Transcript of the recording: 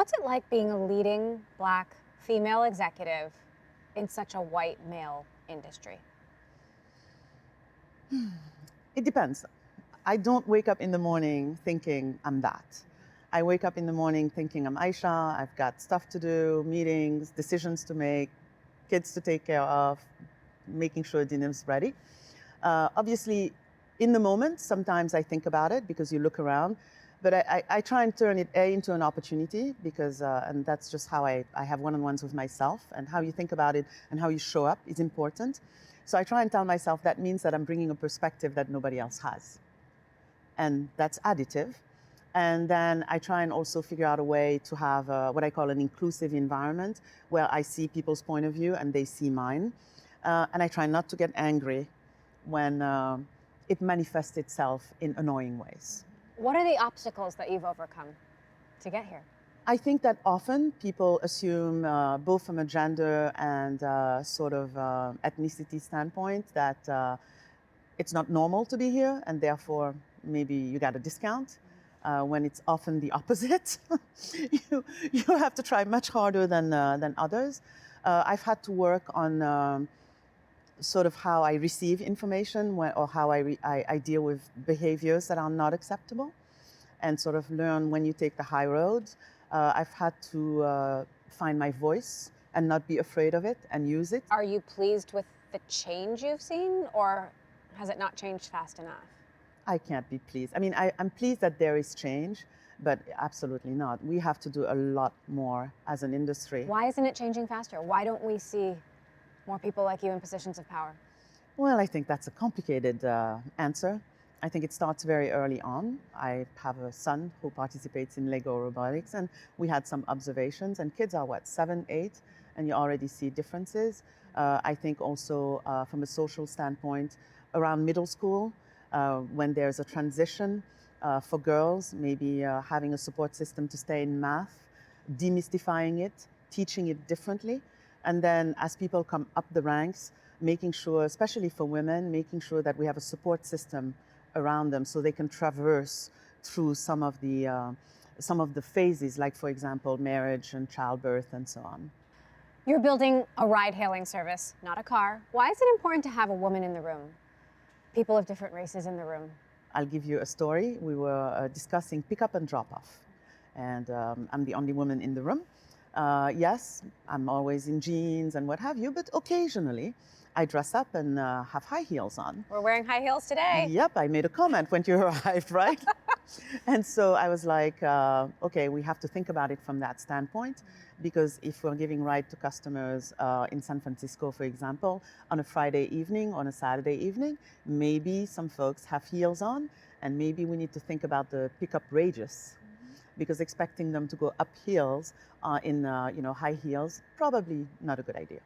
What's it like being a leading Black female executive in such a white male industry? It depends. I don't wake up in the morning thinking I'm that. I wake up in the morning thinking I'm Aisha, I've got stuff to do, meetings, decisions to make, kids to take care of, making sure dinner's ready. Obviously, in the moment, sometimes I think about it because you look around, but I try and turn it into an opportunity because, and that's just how I have one-on-ones with myself, and how you think about it and how you show up is important. So I try and tell myself that means that I'm bringing a perspective that nobody else has. And that's additive. And then I try and also figure out a way to have what I call an inclusive environment where I see people's point of view and they see mine. And I try not to get angry when it manifests itself in annoying ways. What are the obstacles that you've overcome to get here? I think that often people assume, both from a gender and sort of ethnicity standpoint, that it's not normal to be here, and therefore maybe you got a discount, when it's often the opposite. you have to try much harder than others. I've had to work on sort of how I receive information or how I deal with behaviors that are not acceptable, and sort of learn when you take the high road. I've had to find my voice and not be afraid of it and use it. Are you pleased with the change you've seen, or has it not changed fast enough? I can't be pleased. I mean, I'm pleased that there is change, but absolutely not. We have to do a lot more as an industry. Why isn't it changing faster? Why don't we see more people like you in positions of power? Well, I think that's a complicated answer. I think it starts very early on. I have a son who participates in Lego robotics, and we had some observations, and kids are what, 7, 8, and you already see differences. I think also from a social standpoint, around middle school, when there's a transition for girls, maybe having a support system to stay in math, demystifying it, teaching it differently. And then as people come up the ranks, making sure, especially for women, making sure that we have a support system around them so they can traverse through some of the phases, like, for example, marriage and childbirth and so on. You're building a ride-hailing service, not a car. Why is it important to have a woman in the room? People of different races in the room. I'll give you a story. We were discussing pick-up and drop-off, and I'm the only woman in the room. Yes, I'm always in jeans and what have you, but occasionally I dress up and have high heels on. We're wearing high heels today. Yep, I made a comment when you arrived, right? And so I was like, okay, we have to think about it from that standpoint, because if we're giving ride to customers in San Francisco, for example, on a Friday evening, on a Saturday evening, maybe some folks have heels on, and maybe we need to think about the pickup radius, because expecting them to go up heels in high heels, probably not a good idea.